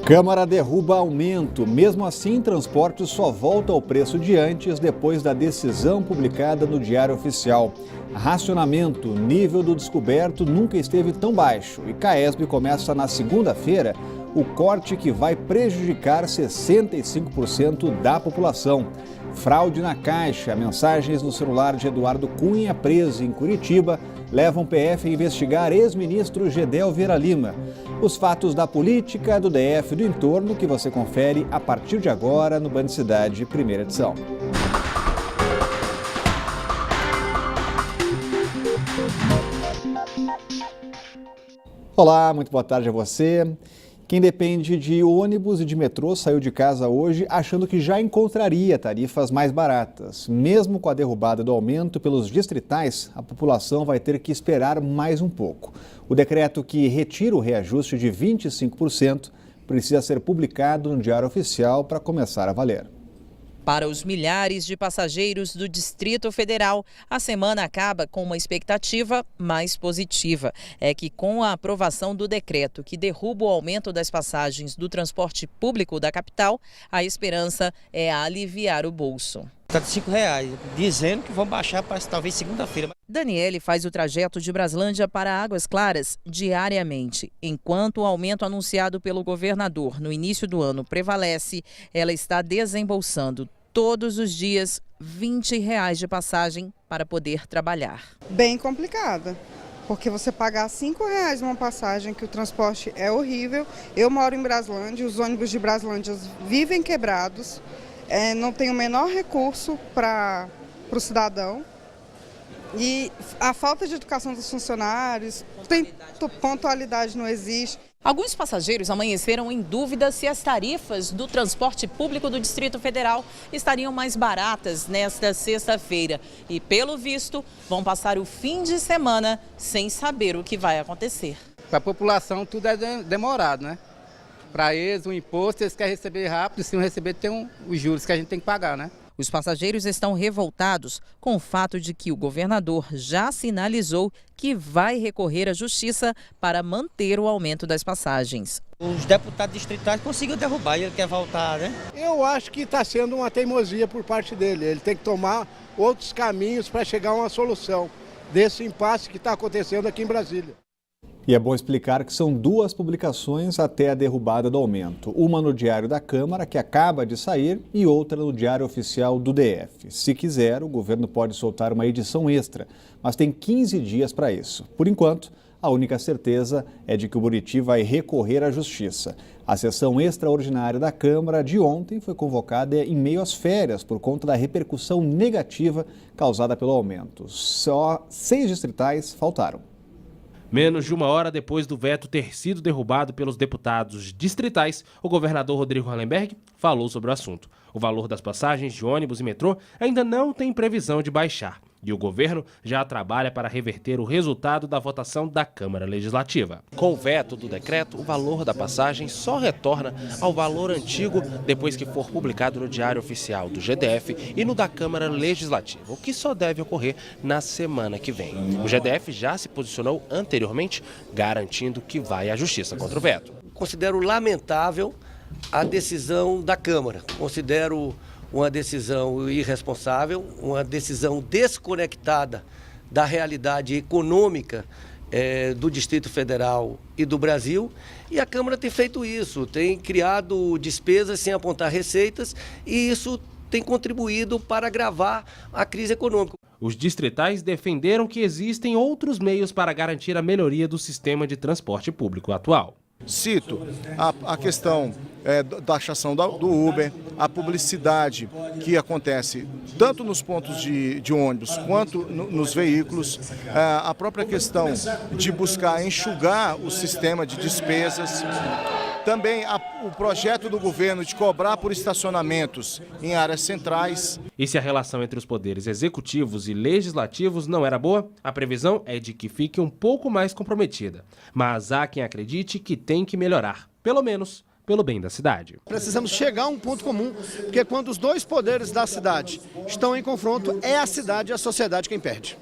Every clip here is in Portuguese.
Câmara derruba aumento. Mesmo assim, transporte só volta ao preço de antes depois da decisão publicada no Diário Oficial. Racionamento. Nível do descoberto nunca esteve tão baixo. E CAESB começa na segunda-feira o corte que vai prejudicar 65% da população. Fraude na Caixa. Mensagens no celular de Eduardo Cunha, preso em Curitiba, levam PF a investigar ex-ministro Gedel Vieira Lima. Os fatos da política, do DF e do entorno que você confere a partir de agora no Band Cidade, primeira edição. Olá, muito boa tarde a você. Quem depende de ônibus e de metrô saiu de casa hoje achando que já encontraria tarifas mais baratas. Mesmo com a derrubada do aumento pelos distritais, a população vai ter que esperar mais um pouco. O decreto que retira o reajuste de 25% precisa ser publicado no Diário Oficial para começar a valer. Para os milhares de passageiros do Distrito Federal, a semana acaba com uma expectativa mais positiva. É que com a aprovação do decreto que derruba o aumento das passagens do transporte público da capital, a esperança é aliviar o bolso. Está de R$5, dizendo que vão baixar para talvez segunda-feira. Daniele faz o trajeto de Braslândia para Águas Claras diariamente. Enquanto o aumento anunciado pelo governador no início do ano prevalece, ela está desembolsando todos os dias R$20 de passagem para poder trabalhar. Bem complicada, porque você pagar R$5 uma passagem, que o transporte é horrível. Eu moro em Braslândia, os ônibus de Braslândia vivem quebrados. Não tem o menor recurso para o cidadão e a falta de educação dos funcionários, pontualidade não existe. Alguns passageiros amanheceram em dúvida se as tarifas do transporte público do Distrito Federal estariam mais baratas nesta sexta-feira e, pelo visto, vão passar o fim de semana sem saber o que vai acontecer. Para a população tudo é demorado, né? Para eles, o imposto, eles querem receber rápido, se não receber, tem os juros que a gente tem que pagar, né? Os passageiros estão revoltados com o fato de que o governador já sinalizou que vai recorrer à justiça para manter o aumento das passagens. Os deputados distritais conseguiram derrubar e ele quer voltar, né? Eu acho que está sendo uma teimosia por parte dele. Ele tem que tomar outros caminhos para chegar a uma solução desse impasse que está acontecendo aqui em Brasília. E é bom explicar que são duas publicações até a derrubada do aumento. Uma no Diário da Câmara, que acaba de sair, e outra no Diário Oficial do DF. Se quiser, o governo pode soltar uma edição extra, mas tem 15 dias para isso. Por enquanto, a única certeza é de que o Buriti vai recorrer à Justiça. A sessão extraordinária da Câmara de ontem foi convocada em meio às férias por conta da repercussão negativa causada pelo aumento. Só 6 distritais faltaram. Menos de uma hora depois do veto ter sido derrubado pelos deputados distritais, o governador Rodrigo Hollenberg falou sobre o assunto. O valor das passagens de ônibus e metrô ainda não tem previsão de baixar. E o governo já trabalha para reverter o resultado da votação da Câmara Legislativa. Com o veto do decreto, o valor da passagem só retorna ao valor antigo depois que for publicado no Diário Oficial do GDF e no da Câmara Legislativa, o que só deve ocorrer na semana que vem. O GDF já se posicionou anteriormente, garantindo que vai à justiça contra o veto. Considero lamentável a decisão da Câmara, considero uma decisão irresponsável, uma decisão desconectada da realidade econômica do Distrito Federal e do Brasil. E a Câmara tem feito isso, tem criado despesas sem apontar receitas e isso tem contribuído para agravar a crise econômica. Os distritais defenderam que existem outros meios para garantir a melhoria do sistema de transporte público atual. Cito a questão da taxação do Uber, a publicidade que acontece tanto nos pontos de ônibus quanto nos veículos, a própria questão de buscar enxugar o sistema de despesas. Também o projeto do governo de cobrar por estacionamentos em áreas centrais. E se a relação entre os poderes executivos e legislativos não era boa, a previsão é de que fique um pouco mais comprometida. Mas há quem acredite que tem que melhorar, pelo menos pelo bem da cidade. Precisamos chegar a um ponto comum, porque quando os dois poderes da cidade estão em confronto, é a cidade e a sociedade quem perde.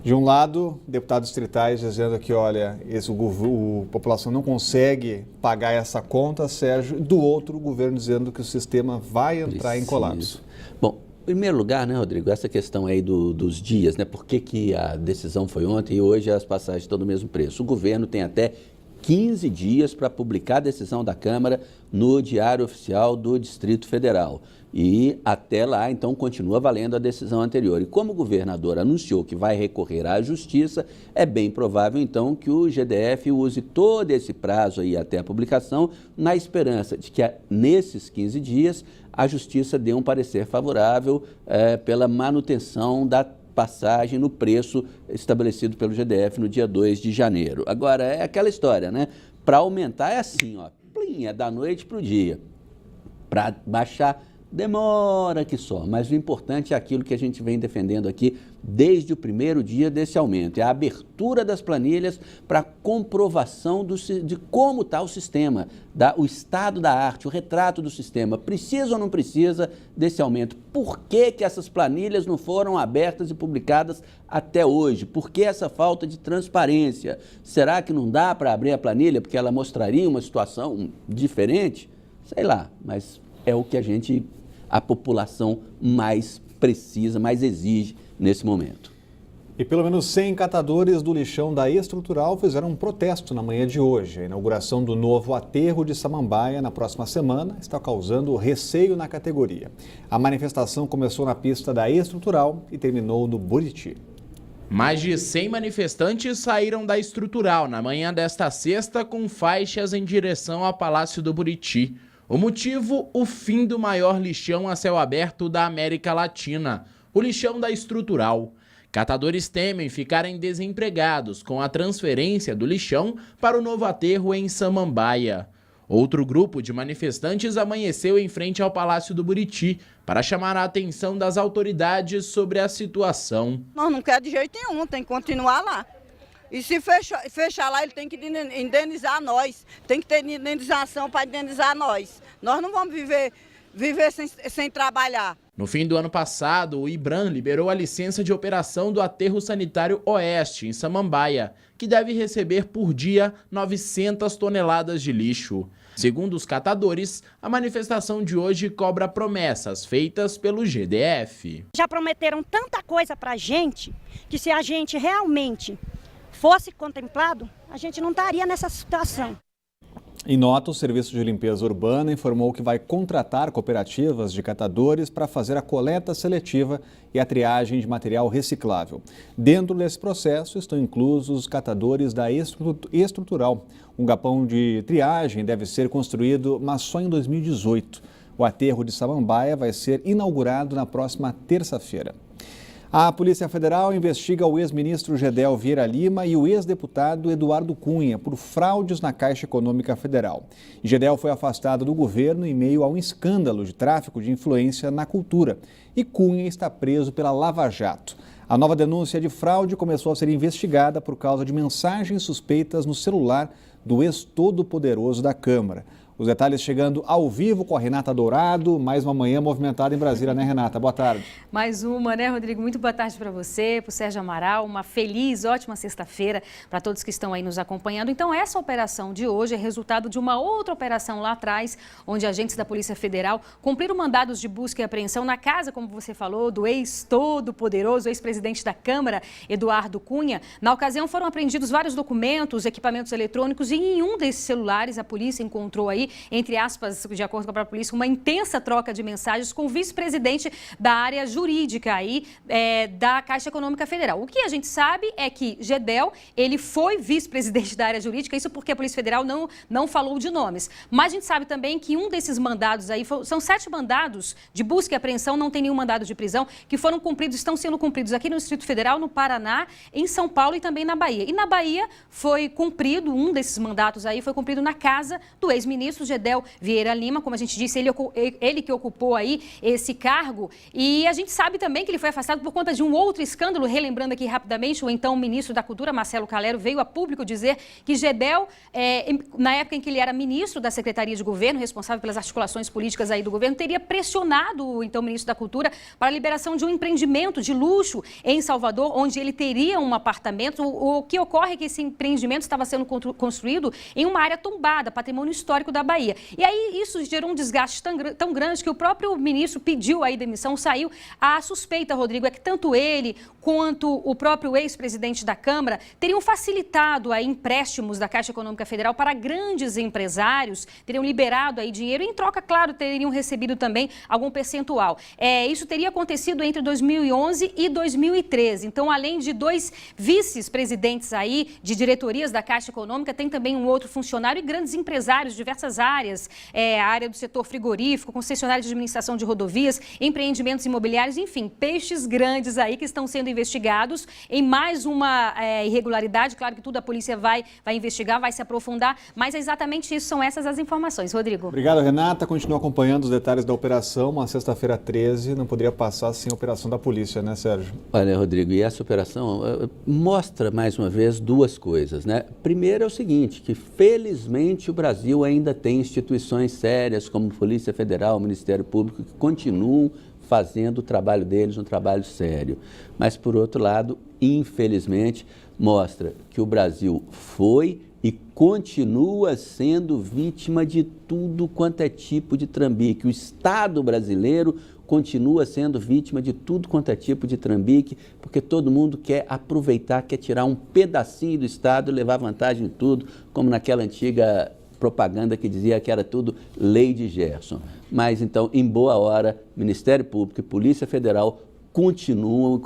De um lado, deputados distritais dizendo que, olha, a população não consegue pagar essa conta, Sérgio. Do outro, o governo dizendo que o sistema vai entrar em colapso. Bom, em primeiro lugar, né, Rodrigo, essa questão aí dos dias, né? Por que a decisão foi ontem e hoje as passagens estão no mesmo preço? O governo tem até 15 dias para publicar a decisão da Câmara no Diário Oficial do Distrito Federal. E até lá, então, continua valendo a decisão anterior. E como o governador anunciou que vai recorrer à Justiça, é bem provável, então, que o GDF use todo esse prazo aí até a publicação, na esperança de que, nesses 15 dias, a Justiça dê um parecer favorável pela manutenção da passagem no preço estabelecido pelo GDF no dia 2 de janeiro. Agora, é aquela história, né? Para aumentar é assim, ó, plim, é da noite para o dia. Para baixar, demora que só, mas o importante é aquilo que a gente vem defendendo aqui desde o primeiro dia desse aumento, é a abertura das planilhas para comprovação de como está o sistema, o estado da arte, o retrato do sistema, precisa ou não precisa desse aumento, por que essas planilhas não foram abertas e publicadas até hoje, por que essa falta de transparência, será que não dá para abrir a planilha porque ela mostraria uma situação diferente? Sei lá, mas é o que a população mais precisa, mais exige nesse momento. E pelo menos 100 catadores do lixão da Estrutural fizeram um protesto na manhã de hoje. A inauguração do novo aterro de Samambaia na próxima semana está causando receio na categoria. A manifestação começou na pista da Estrutural e terminou no Buriti. Mais de 100 manifestantes saíram da Estrutural na manhã desta sexta com faixas em direção ao Palácio do Buriti. O motivo, o fim do maior lixão a céu aberto da América Latina, o lixão da Estrutural. Catadores temem ficarem desempregados com a transferência do lixão para o novo aterro em Samambaia. Outro grupo de manifestantes amanheceu em frente ao Palácio do Buriti para chamar a atenção das autoridades sobre a situação. Nós não queremos de jeito nenhum, tem que continuar lá. E se fechar lá, ele tem que indenizar nós. Tem que ter indenização para indenizar nós. Nós não vamos viver sem trabalhar. No fim do ano passado, o IBRAM liberou a licença de operação do Aterro Sanitário Oeste, em Samambaia, que deve receber por dia 900 toneladas de lixo. Segundo os catadores, a manifestação de hoje cobra promessas feitas pelo GDF. Já prometeram tanta coisa pra gente, que se a gente realmente fosse contemplado, a gente não estaria nessa situação. Em nota, o Serviço de Limpeza Urbana informou que vai contratar cooperativas de catadores para fazer a coleta seletiva e a triagem de material reciclável. Dentro desse processo estão inclusos os catadores da Estrutural. Um galpão de triagem deve ser construído, mas só em 2018. O aterro de Samambaia vai ser inaugurado na próxima terça-feira. A Polícia Federal investiga o ex-ministro Gedel Vieira Lima e o ex-deputado Eduardo Cunha por fraudes na Caixa Econômica Federal. Gedel foi afastado do governo em meio a um escândalo de tráfico de influência na cultura e Cunha está preso pela Lava Jato. A nova denúncia de fraude começou a ser investigada por causa de mensagens suspeitas no celular do ex-todo-poderoso da Câmara. Os detalhes chegando ao vivo com a Renata Dourado, mais uma manhã movimentada em Brasília, né, Renata? Boa tarde. Mais uma, né, Rodrigo? Muito boa tarde para você, para o Sérgio Amaral. Uma feliz, ótima sexta-feira para todos que estão aí nos acompanhando. Então, essa operação de hoje é resultado de uma outra operação lá atrás, onde agentes da Polícia Federal cumpriram mandados de busca e apreensão na casa, como você falou, do ex-todo-poderoso, ex-presidente da Câmara, Eduardo Cunha. Na ocasião, foram apreendidos vários documentos, equipamentos eletrônicos e em um desses celulares a polícia encontrou aí, entre aspas, de acordo com a própria polícia, uma intensa troca de mensagens com o vice-presidente da área jurídica aí, da Caixa Econômica Federal. O que a gente sabe é que Gedel, ele foi vice-presidente da área jurídica, isso porque a Polícia Federal não falou de nomes. Mas a gente sabe também que um desses mandados aí, são 7 mandados de busca e apreensão, não tem nenhum mandado de prisão, que foram cumpridos, estão sendo cumpridos aqui no Distrito Federal, no Paraná, em São Paulo e também na Bahia. E na Bahia foi cumprido, um desses mandatos aí foi cumprido na casa do ex-ministro ministro Gedel Vieira Lima, como a gente disse, ele que ocupou aí esse cargo, e a gente sabe também que ele foi afastado por conta de um outro escândalo. Relembrando aqui rapidamente, o então ministro da Cultura, Marcelo Calero, veio a público dizer que Gedel, na época em que ele era ministro da Secretaria de Governo, responsável pelas articulações políticas aí do governo, teria pressionado o então ministro da Cultura para a liberação de um empreendimento de luxo em Salvador, onde ele teria um apartamento. O que ocorre é que esse empreendimento estava sendo construído em uma área tombada, patrimônio histórico da Bahia. E aí isso gerou um desgaste tão grande que o próprio ministro pediu aí demissão, saiu. A suspeita, Rodrigo, é que tanto ele quanto o próprio ex-presidente da Câmara teriam facilitado aí empréstimos da Caixa Econômica Federal para grandes empresários, teriam liberado aí dinheiro e, em troca, claro, teriam recebido também algum percentual. Isso teria acontecido entre 2011 e 2013. Então, além de 2 vice-presidentes aí de diretorias da Caixa Econômica, tem também um outro funcionário e grandes empresários de diversas áreas, a área do setor frigorífico, concessionária de administração de rodovias, empreendimentos imobiliários, enfim, peixes grandes aí que estão sendo investigados em mais uma irregularidade. Claro que tudo a polícia vai investigar, vai se aprofundar, mas é exatamente isso, são essas as informações. Rodrigo. Obrigado, Renata. Continua acompanhando os detalhes da operação. Uma sexta-feira 13 não poderia passar sem a operação da polícia, né, Sérgio? Olha, Rodrigo, e essa operação mostra mais uma vez 2 coisas, né? Primeiro é o seguinte, que felizmente o Brasil ainda tem instituições sérias como Polícia Federal, Ministério Público, que continuam fazendo o trabalho deles, um trabalho sério. Mas, por outro lado, infelizmente, mostra que o Brasil foi e continua sendo vítima de tudo quanto é tipo de trambique. O Estado brasileiro continua sendo vítima de tudo quanto é tipo de trambique, porque todo mundo quer aproveitar, quer tirar um pedacinho do Estado e levar vantagem em tudo, como naquela antiga propaganda que dizia que era tudo lei de Gerson. Mas então, em boa hora, Ministério Público e Polícia Federal continuam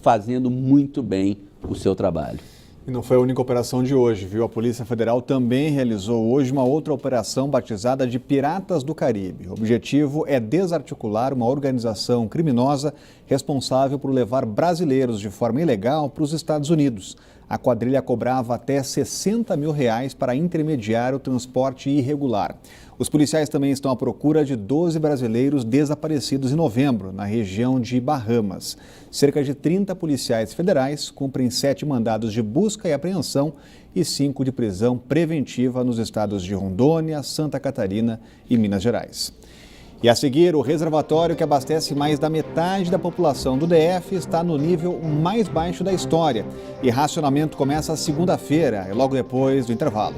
fazendo muito bem o seu trabalho. E não foi a única operação de hoje, viu? A Polícia Federal também realizou hoje uma outra operação batizada de Piratas do Caribe. O objetivo é desarticular uma organização criminosa responsável por levar brasileiros de forma ilegal para os Estados Unidos. A quadrilha cobrava até R$60 mil para intermediar o transporte irregular. Os policiais também estão à procura de 12 brasileiros desaparecidos em novembro, na região de Bahamas. Cerca de 30 policiais federais cumprem 7 mandados de busca e apreensão e 5 de prisão preventiva nos estados de Rondônia, Santa Catarina e Minas Gerais. E a seguir, o reservatório que abastece mais da metade da população do DF está no nível mais baixo da história. E racionamento começa segunda-feira, logo depois do intervalo.